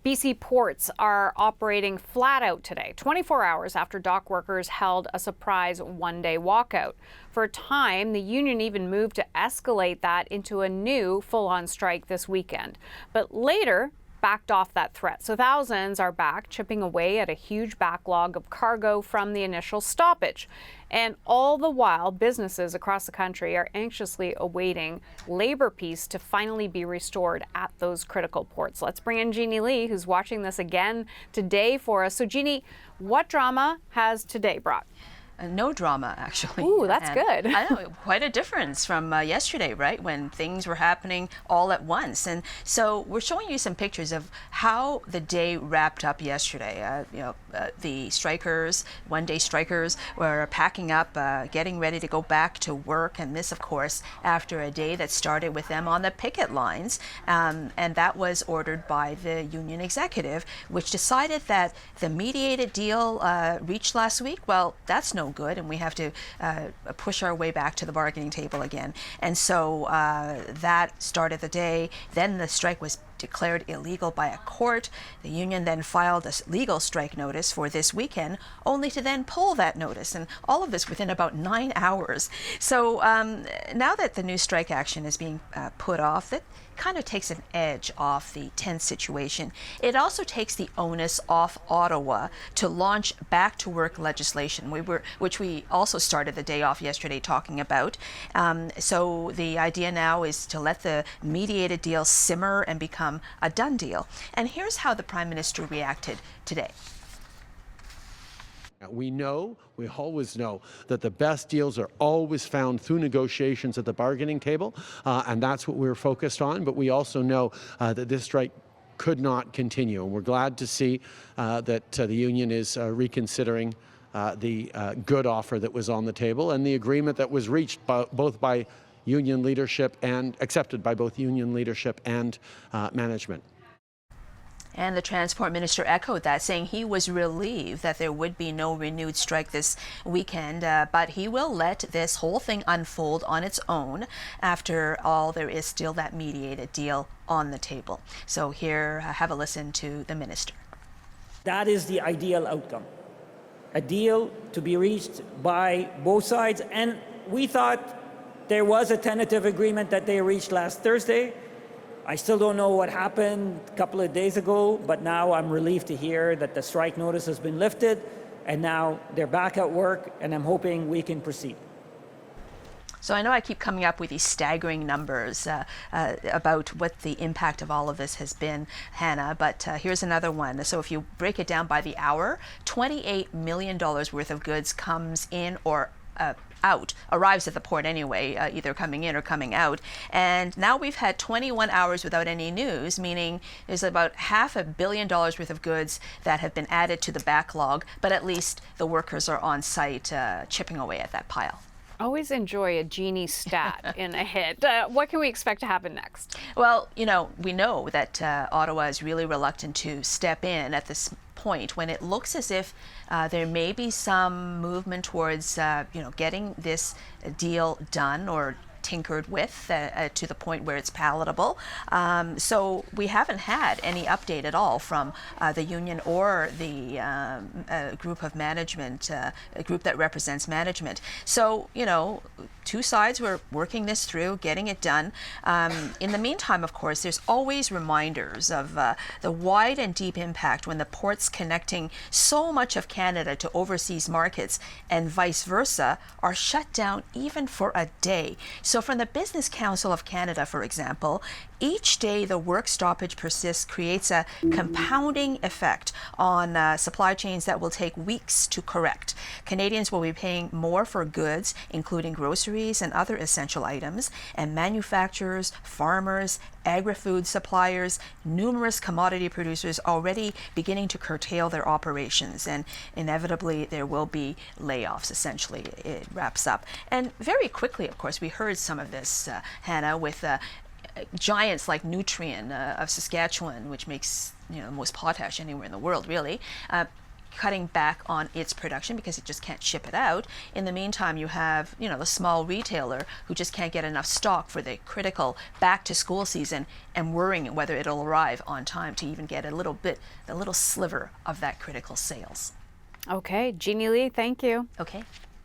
BC ports are operating flat out today, 24 hours after dock workers held a surprise one-day walkout. For a time, the union even moved to escalate that into a new full-on strike this weekend. But later, backed off that threat. So thousands are back, chipping away at a huge backlog of cargo from the initial stoppage. And all the while, businesses across the country are anxiously awaiting labor peace to finally be restored at those critical ports. Let's bring in Jeannie Lee, who's watching this again today for us. So Jeannie, what drama has today brought? No drama, actually. Ooh, that's good. I know, quite a difference from yesterday, right, when things were happening all at once. And so we're showing you some pictures of how the day wrapped up yesterday. The strikers, one-day strikers, were packing up, getting ready to go back to work. And this, of course, after a day that started with them on the picket lines. And that was ordered by the union executive, which decided that the mediated deal reached last week, well, that's no good, and we have to push our way back to the bargaining table again. And so that started the day. Then the strike was declared illegal by a court. The union then filed a legal strike notice for this weekend, only to then pull that notice, and all of this within about 9 hours. So now that the new strike action is being put off, that kind of takes an edge off the tense situation. It also takes the onus off Ottawa to launch back to work legislation, which we also started the day off yesterday talking about. So the idea now is to let the mediated deal simmer and become a done deal. And here's how the Prime Minister reacted today. We always know that the best deals are always found through negotiations at the bargaining table, and that's what we're focused on. But we also know that this strike could not continue, and we're glad to see that the union is reconsidering the good offer that was on the table and the agreement that was reached both by union leadership and accepted by both union leadership and management. And the Transport Minister echoed that, saying he was relieved that there would be no renewed strike this weekend, but he will let this whole thing unfold on its own. After all, there is still that mediated deal on the table. So here, have a listen to the Minister. That is the ideal outcome. A deal to be reached by both sides, and we thought there was a tentative agreement that they reached last Thursday. I still don't know what happened a couple of days ago, but now I'm relieved to hear that the strike notice has been lifted and now they're back at work, and I'm hoping we can proceed. So I know I keep coming up with these staggering numbers about what the impact of all of this has been, Hannah, but here's another one. So if you break it down by the hour, $28 million worth of goods comes in or arrives at the port anyway, either coming in or coming out. And now we've had 21 hours without any news, meaning there's about $500 million worth of goods that have been added to the backlog, but at least the workers are on site chipping away at that pile. Always enjoy a Jeannie stat in a hit. What can we expect to happen next? Well, we know that Ottawa is really reluctant to step in at this point when it looks as if there may be some movement towards, getting this deal done or tinkered with to the point where it's palatable. So we haven't had any update at all from the union or the group of management, a group that represents management. So, two sides were working this through, getting it done. In the meantime, of course, there's always reminders of the wide and deep impact when the ports connecting so much of Canada to overseas markets and vice versa are shut down even for a day. So from the Business Council of Canada, for example, each day the work stoppage persists creates a compounding effect on supply chains that will take weeks to correct. Canadians will be paying more for goods, including groceries and other essential items, and manufacturers, farmers, agri-food suppliers, numerous commodity producers already beginning to curtail their operations, and inevitably there will be layoffs, essentially. It wraps up. And very quickly, of course, we heard some of this, Hannah, with giants like Nutrien of Saskatchewan, which makes the most potash anywhere in the world, really. cutting back on its production because it just can't ship it out. In the meantime, you have, the small retailer who just can't get enough stock for the critical back to school season and worrying whether it'll arrive on time to even get a little sliver of that critical sales. Okay, Jeannie Lee, thank you. Okay.